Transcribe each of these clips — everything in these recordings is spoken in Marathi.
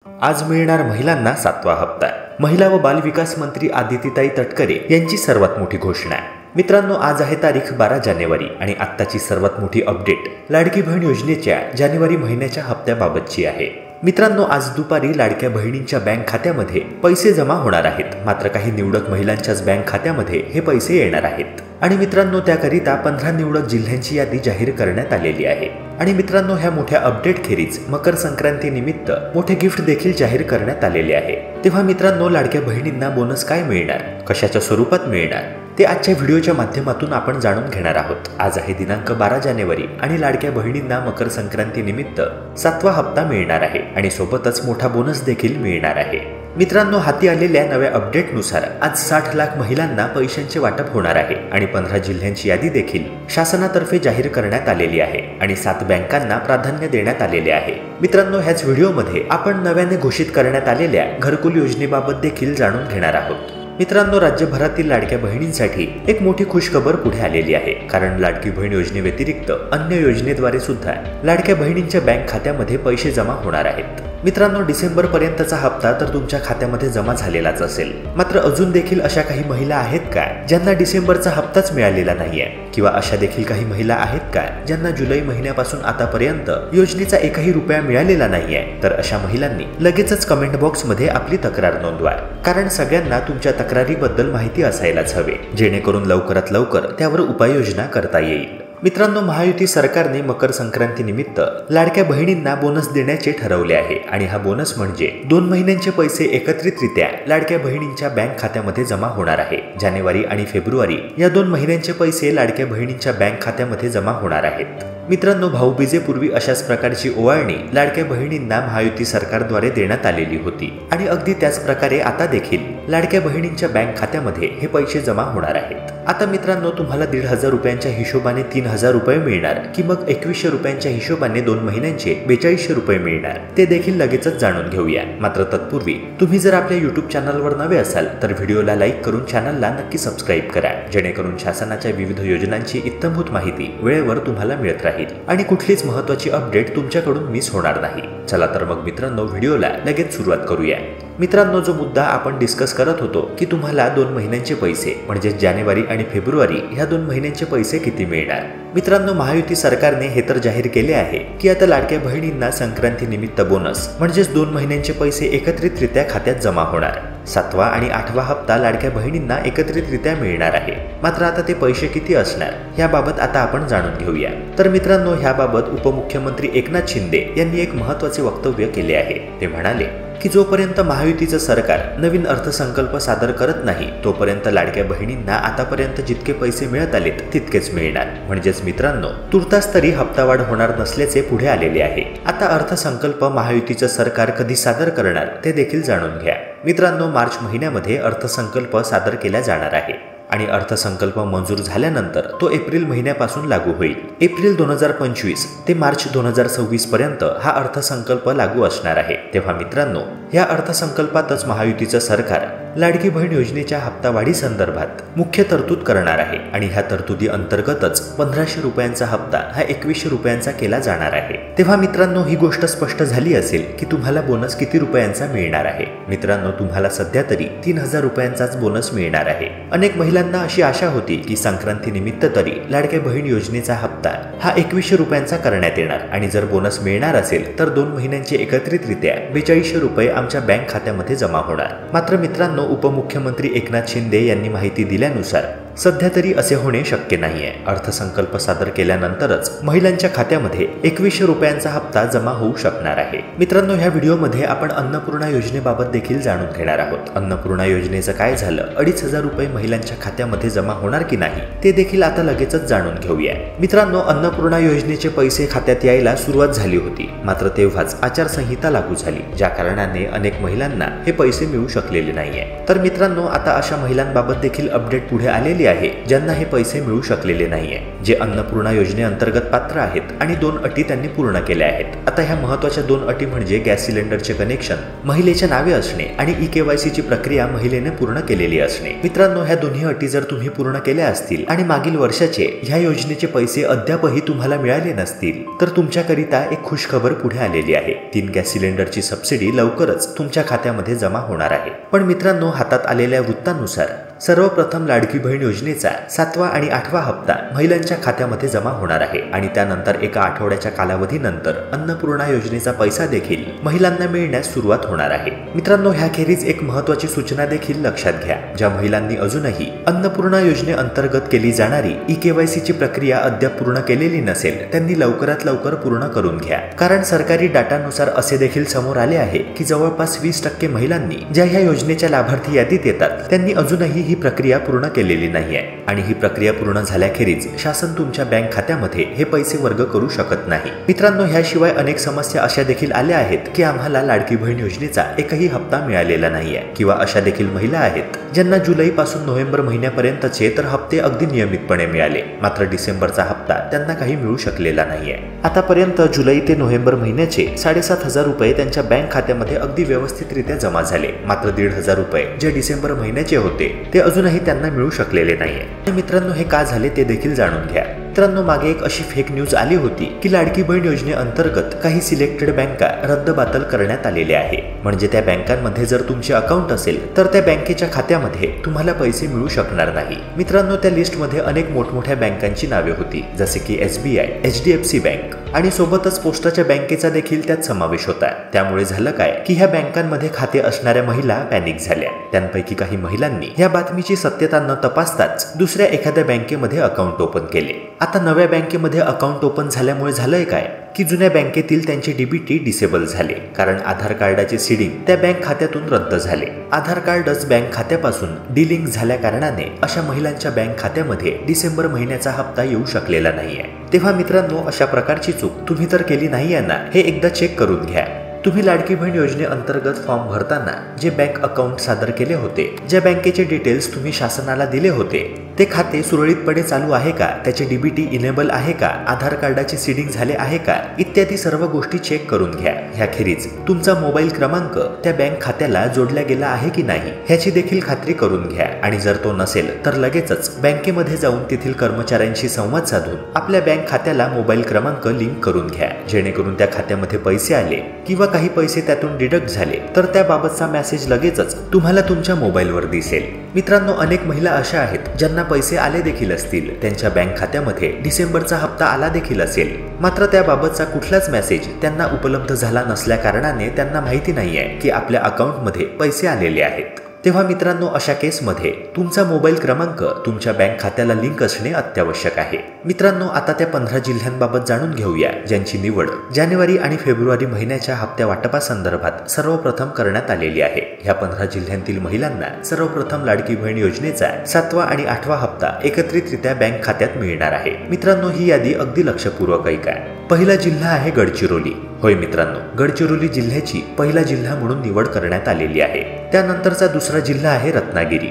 आज मिळणार महिलांना 7वा हप्ता। महिला व बालविकास मंत्री आदितीताई तटकरे यांची सर्वात मोठी घोषणा। मित्रांनो, आज आहे तारीख 12 जानेवारी आणि आत्ताची सर्वात मोठी अपडेट लाडकी बहीण योजनेच्या जानेवारी महिन्याच्या हप्त्याबाबतची आहे। मित्रांनो, आज दुपारी लाडक्या बहिणींच्या बँक खात्यामध्ये पैसे जमा होणार आहेत। मात्र काही निवडक महिलांच्याच बँक खात्यामध्ये हे पैसे येणार आहेत आणि मित्रांनो, त्याकरिता 15 निवडक जिल्ह्यांची यादी जाहीर करण्यात आलेली आहे। आणि मित्रांनो, ह्या मोठ्या अपडेट खेरीज मकर संक्रांती निमित्त मोठे गिफ्ट देखील जाहीर करण्यात आलेले आहे। तेव्हा मित्रांनो, लाडक्या बहिणींना बोनस काय मिळणार, कशाच्या स्वरूपात मिळणार, ते आजच्या व्हिडिओच्या माध्यमातून आपण जाणून घेणार आहोत। आज आहे दिनांक 12 जानेवारी आणि लाडक्या बहिणींना मकर संक्रांती निमित्त 7वा हप्ता मिळणार आहे आणि सोबतच मोठा बोनस देखील मिळणार आहे। मित्रांनो, हाती आलेल्या नव्या अपडेटनुसार आज 60 लाख महिलांना पैशांचे वाटप होणार आहे आणि 15 जिल्ह्यांची यादी देखील शासनातर्फे जाहीर करण्यात आलेली आहे आणि 7 बँकांना प्राधान्य देण्यात आलेले आहे। मित्रांनो, ह्याच व्हिडिओमध्ये आपण नव्याने घोषित करण्यात आलेल्या घरकुल योजनेबाबत देखील जाणून घेणार आहोत। मित्रांनो, राज्यभरातील लाडक्या बहिणींसाठी एक मोठी खुशखबर पुढे आलेली आहे, कारण लाडकी बहीण योजनेव्यतिरिक्त अन्य योजनेद्वारे सुद्धा लाडक्या बहिणींच्या बँक खात्यामध्ये पैसे जमा होणार आहेत। मित्रांनो, डिसेंबर पर्यंतचा हप्ता तर तुमच्या खात्यामध्ये जमा झालेलाच असेल, मात्र अजून देखील अशा काही महिला आहेत का ज्यांना डिसेंबरचा हप्ताच मिळालेला नाहीये, किंवा अशा देखील काही महिला आहेत का ज्यांना जुलै महिन्यापासून आतापर्यंत योजनेचा एकही रुपया मिळालेला नाहीये? तर अशा महिलांनी लगेचच कमेंट बॉक्स मध्ये आपली तक्रार नोंदवा, कारण सगळ्यांना तुमच्या तक्रारीबद्दल माहिती असायलाच हवे, जेणेकरून लवकरात लवकर त्यावर उपाययोजना करता येईल। मित्रांनो, महायुती सरकारने मकर संक्रांती निमित्त लाडक्या बहिणींना बोनस देण्याचे ठरवले आहे आणि हा बोनस म्हणजे 2 महिन्यांचे पैसे एकत्रितरित्या लाडक्या बहिणींच्या बँक खात्यामध्ये जमा होणार आहे। जानेवारी आणि फेब्रुवारी या 2 महिन्यांचे पैसे लाडक्या बहिणींच्या बँक खात्यामध्ये जमा होणार आहेत। मित्रांनो, भाऊबीजेपूर्वी अशाच प्रकारची ओवाळणी लाडक्या बहिणींना महायुती सरकारद्वारे देण्यात आलेली होती आणि अगदी त्याच प्रकारे आता देखील लाडक्या बहिणींच्या बँक खात्यामध्ये हे पैसे जमा होणार आहेत। आता मित्रांनो, तुम्हाला 1,500 रुपयांच्या हिशोबाने 3,000 रुपये मिळणार की मग 2100 रुपयांच्या हिशोबाने 2 महिन्यांचे 4200 रुपये मिळणार, ते देखील लगेचच जाणून घेऊया। मात्र तत्पूर्वी तुम्ही जर आपल्या युट्यूब चॅनलवर नवे असाल तर व्हिडिओला लाईक करून चॅनलला नक्की सबस्क्राईब करा, जेणेकरून शासनाच्या विविध योजनांची इत्थंभूत माहिती वेळेवर तुम्हाला मिळत राहील आणि कुठलीच महत्त्वाची अपडेट तुमच्याकडून मिस होणार नाही। चला तर मग मित्रांनो, व्हिडिओला लगेच सुरुवात करूया। मित्रांनो, जो मुद्दा आपण डिस्कस करत होतो की तुम्हाला 2 महिन्यांचे पैसे म्हणजे जानेवारी आणि फेब्रुवारी ह्या 2 महिन्यांचे पैसे किती मिळणार। मित्रांनो, महायुती सरकारने हे तर जाहीर केले आहे की आता लाडक्या बहिणींना संक्रांती निमित्त बोनस म्हणजेच 2 महिन्यांचे पैसे एकत्रितरित्या खात्यात जमा होणार। 7वा आणि 8वा हप्ता लाडक्या बहिणींना एकत्रितरित्या मिळणार आहे। मात्र आता ते पैसे किती असणार याबाबत आता आपण जाणून घेऊया। तर मित्रांनो, ह्याबाबत उपमुख्यमंत्री एकनाथ शिंदे यांनी एक महत्त्वाचे वक्तव्य केले आहे। ते म्हणाले की जोपर्यंत महायुतीचं सरकार नवीन अर्थसंकल्प सादर करत नाही तोपर्यंत लाडक्या बहिणींना आतापर्यंत जितके पैसे मिळत आलेत तितकेच मिळणार। म्हणजेच मित्रांनो, तुर्तास तरी हप्तावाढ होणार नसल्याचे पुढे आलेले आहे। आता अर्थसंकल्प महायुतीचं सरकार कधी सादर करणार ते देखील जाणून घ्या। मित्रांनो, मार्च महिन्यामध्ये अर्थसंकल्प सादर केला जाणार आहे आणि अर्थसंकल्प मंजूर झाल्यानंतर तो एप्रिल महिन्यापासून लागू होईल। एप्रिल 2025 ते मार्च 2026 पर्यंत हा अर्थसंकल्प लागू असणार आहे। तेव्हा मित्रांनो, या अर्थसंकल्पातच महायुतीचं सरकार लाडकी बहीण योजनेच्या हप्तावाढी संदर्भात मुख्य तरतूद करणार आहे आणि ह्या तरतुदी अंतर्गतच 1500 रुपयांचा हप्ता हा 2100 रुपयांचा केला जाणार आहे। तेव्हा मित्रांनो, ही गोष्ट स्पष्ट झाली असेल की तुम्हाला बोनस किती रुपयांचा मिळणार आहे। मित्रांनो, तुम्हाला सध्या तरी 3000 रुपयांचाच बोनस मिळणार आहे। अनेक महिलांना अशी आशा होती की संक्रांती निमित्त तरी लाडक्या बहीण योजनेचा हप्ता हा 2100 रुपयांचा करण्यात येणार आणि जर बोनस मिळणार असेल तर 2 महिन्यांचे एकत्रितरित्या 4200 रुपये आमच्या बँक खात्यामध्ये जमा होणार। मात्र मित्रांनो, उपमुख्यमंत्री एकनाथ शिंदे यांनी माहिती दिल्यानुसार सध्या तरी असे होणे शक्य नाहीये। अर्थसंकल्प सादर केल्यानंतरच महिलांच्या खात्यामध्ये 2100 रुपयांचा हप्ता जमा होऊ शकणार आहे। मित्रांनो, ह्या व्हिडिओमध्ये आपण अन्नपूर्णा योजनेबाबत देखील जाणून घेणार आहोत। अन्नपूर्णा योजनेचं काय झालं, 2500 रुपये महिलांच्या खात्यामध्ये जमा होणार की नाही ते देखील आता लगेचच जाणून घेऊया। मित्रांनो, अन्नपूर्णा योजनेचे पैसे खात्यात यायला सुरुवात झाली होती, मात्र तेव्हाच आचारसंहिता लागू झाली, ज्या कारणाने अनेक महिलांना हे पैसे मिळू शकलेले नाहीये। तर मित्रांनो, आता अशा महिलांबाबत देखील अपडेट पुढे आलेली आहे ज्यांना हे पैसे मिळू शकलेले नाहीये, जे अन्नपूर्णा योजनेअंतर्गत पात्र आहेत आणि 2 अटी त्यांनी पूर्ण केल्या आहेत. आता ह्या महत्त्वाच्या 2 अटी म्हणजे गॅस सिलेंडरचे कनेक्शन महिलेच्या नावे असणे आणि EKYC ची प्रक्रिया महिलेने पूर्ण केलेली असणे. मित्रांनो, ह्या दोन्ही अटी जर तुम्ही पूर्ण केल्या असतील आणि मागील वर्षाचे ह्या योजनेचे पैसे अद्यापही तुम्हाला मिळाले नसतील तर तुमच्याकरिता एक खुशखबर पुढे आलेली आहे. 3 गॅस सिलेंडरची सबसिडी लवकरच तुमच्या खात्यामध्ये जमा होणार आहे. पण मित्रांनो, हातात आलेल्या वृत्तानुसार सर्वप्रथम लाडकी बहीण योजनेचा 7वा आणि 8वा हप्ता महिलांच्या खात्यामध्ये जमा होणार आहे आणि त्यानंतर एका आठवड्याच्या कालावधीनंतर अन्नपूर्णा योजनेचा पैसा देखील महिलांना मिळण्यास सुरुवात होणार आहे. मित्रांनो, ह्याखेरीज एक महत्त्वाची सूचना देखील लक्षात घ्या. ज्या महिलांनी अजूनही अन्नपूर्णा योजनेअंतर्गत केली जाणारी EKYC ची प्रक्रिया अद्याप पूर्ण केलेली नसेल त्यांनी लवकरात लवकर पूर्ण करून घ्या. कारण सरकारी डाटानुसार असे देखील समोर आले आहे की जवळपास 20% महिलांनी ज्या ह्या योजनेच्या लाभार्थी यादीत येतात त्यांनी अजूनही ही प्रक्रिया पूर्ण केलेली नाहीये आणि ही प्रक्रिया पूर्ण झाल्याखेरीज शासन तुमच्या बँक खात्यामध्ये हे पैसे वर्ग करू शकत नाही. मित्रांनो, ह्याशिवाय अनेक समस्या अशा देखील आल्या आहेत की आम्हाला लाडकी बहीण योजनेचा एकही हप्ता मिळालेला नाहीये किंवा अशा देखील महिला आहेत ज्यांना जुलै पासून नोव्हेंबर महिन्यापर्यंतचे तर हप्ते अगदी नियमितपणे मिळाले, मात्र डिसेंबरचा हप्ता त्यांना काही मिळू शकलेला नाहीये. आतापर्यंत जुलै ते नोव्हेंबर महिन्याचे 7,500 रुपये त्यांच्या बँक खात्यामध्ये अगदी व्यवस्थितरित्या जमा झाले, मात्र 1,500 रुपये जे डिसेंबर महिन्याचे होते ते अजूनही त्यांना मिळू शकलेले नाहीये. मित्रांनो, हे का झाले ते देखील जाणून घ्या. मित्रांनो, मागे एक अशी फेक न्यूज आली होती की लाडकी बहीण योजनेअंतर्गत काही सिलेक्टेड बँका रद्दबातल करण्यात आलेल्या आहे. म्हणजे त्या बँकांमध्ये जर तुमचे अकाउंट असेल तर त्या बँकेच्या खात्यामध्ये तुम्हाला पैसे मिळू शकणार नाही. मित्रांनो, त्या लिस्टमध्ये अनेक मोठमोठ्या बँकांची नावे होती, जसे की SBI, HDFC बँक आणि सोबतच पोस्टाच्या बँकेचा देखील त्यात समावेश होता. त्यामुळे झालं काय की ह्या बँकांमध्ये खाते असणाऱ्या महिला पॅनिक झाल्या. त्यांपैकी काही महिलांनी या बातमीची सत्यता न तपासताच दुसऱ्या एखाद्या बँकेमध्ये अकाउंट ओपन केले. आता नव्या बँकेमध्ये अकाउंट ओपन झाल्यामुळे झालंय काय की जुन्या बँकेतील त्यांचे DBT डिसेबल झाले, कारण आधार कार्डाचे सीडिंग त्या बँक खात्यातून रद्द झाले. आधार कार्डच बँक खात्यापासून डिलिंक झाल्या कारणाने अशा महिलांच्या बँक खात्यामध्ये डिसेंबर महिन्याचा हप्ता येऊ शकलेला नाहीये. तेव्हा मित्रांनो, अशा प्रकारची चूक तुम्ही तर केली नाहीये ना, हे एकदा चेक करून घ्या. तुम्ही लाडकी बहीण योजनेअंतर्गत फॉर्म भरताना जे बँक अकाउंट सादर केले होते, ज्या बँकेचे डिटेल्स तुम्ही शासनाला दिले होते, ते खाते सुरळीतपणे चालू आहे का, त्याचे DBT इनेबल आहे का, आधार कार्डाचे सीडिंग झाले आहे का, इत्यादी सर्व गोष्टी चेक करून घ्या. ह्याखेरीज तुमचा मोबाईल क्रमांक त्या बँक खात्याला जोडला गेला आहे की नाही ह्याची देखील खात्री करून घ्या आणि जर तो नसेल तर लगेचच बँकेमध्ये जाऊन तेथील कर्मचाऱ्यांशी संवाद साधून आपल्या बँक खात्याला मोबाईल क्रमांक लिंक करून घ्या, जेणेकरून त्या खात्यामध्ये पैसे आले किंवा काही पैसे त्यातून डिडक्ट झाले तर त्याबाबतचा मेसेज लगेचच तुम्हाला तुमच्या मोबाईलवर दिसेल. मित्रांनो, अनेक महिला अशा आहेत ज्यांना पैसे आले देखील असतील, त्यांच्या बँक खात्यामध्ये डिसेंबरचा हप्ता आला देखील असेल, मात्र त्याबाबतचा कुठलाच मेसेज त्यांना उपलब्ध झाला नसल्या कारणाने त्यांना माहिती नाहीये की आपल्या अकाउंटमध्ये पैसे आलेले आहेत. तेव्हा मित्रांनो, अशा केसमध्ये तुमचा मोबाईल क्रमांक तुमच्या बँक खात्याला लिंक असणे अत्यावश्यक आहे. मित्रांनो, आता त्या 15 जिल्ह्यांबाबत जाणून घेऊया ज्यांची निवड जानेवारी आणि फेब्रुवारी महिन्याच्या हप्त्या वाटपासंदर्भात सर्वप्रथम करण्यात आलेली आहे. ह्या 15 जिल्ह्यांतील महिलांना सर्वप्रथम लाडकी बहीण योजनेचा 7वा आणि 8वा हप्ता एकत्रितरित्या बँक खात्यात मिळणार आहे. मित्रांनो, ही यादी अगदी लक्षपूर्वक ऐका. पहिला जिल्हा आहे गडचिरोली. होय मित्रांनो, गडचिरोली जिल्ह्याची पहिला जिल्हा म्हणून निवड करण्यात आलेली आहे. त्यानंतरचा दुसरा जिल्हा आहे रत्नागिरी,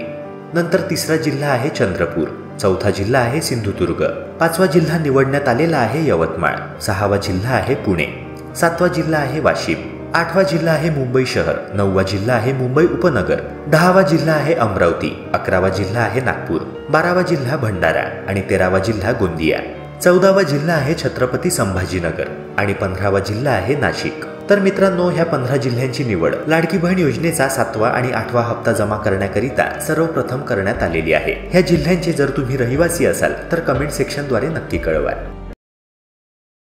नंतर तिसरा जिल्हा आहे चंद्रपूर, चौथा जिल्हा आहे सिंधुदुर्ग, 5वा जिल्हा निवडण्यात आलेला आहे यवतमाळ, 6वा जिल्हा आहे पुणे, 7वा जिल्हा आहे वाशिम, 8वा जिल्हा आहे मुंबई शहर, 9वा जिल्हा आहे मुंबई उपनगर, 10वा जिल्हा आहे अमरावती, 11वा जिल्हा आहे नागपूर, 12वा जिल्हा भंडारा आणि 13वा जिल्हा गोंदिया, 14वा जिल्हा आहे छत्रपती संभाजीनगर आणि 15वा जिल्हा आहे नाशिक. तर मित्रांनो, ह्या 15 जिल्ह्यांची निवड लाडकी बहीण योजनेचा 7वा आणि 8वा हप्ता जमा करण्याकरिता सर्वप्रथम करण्यात आलेली आहे. ह्या जिल्ह्यांचे जर तुम्ही रहिवासी असाल तर कमेंट सेक्शनद्वारे नक्की कळवा.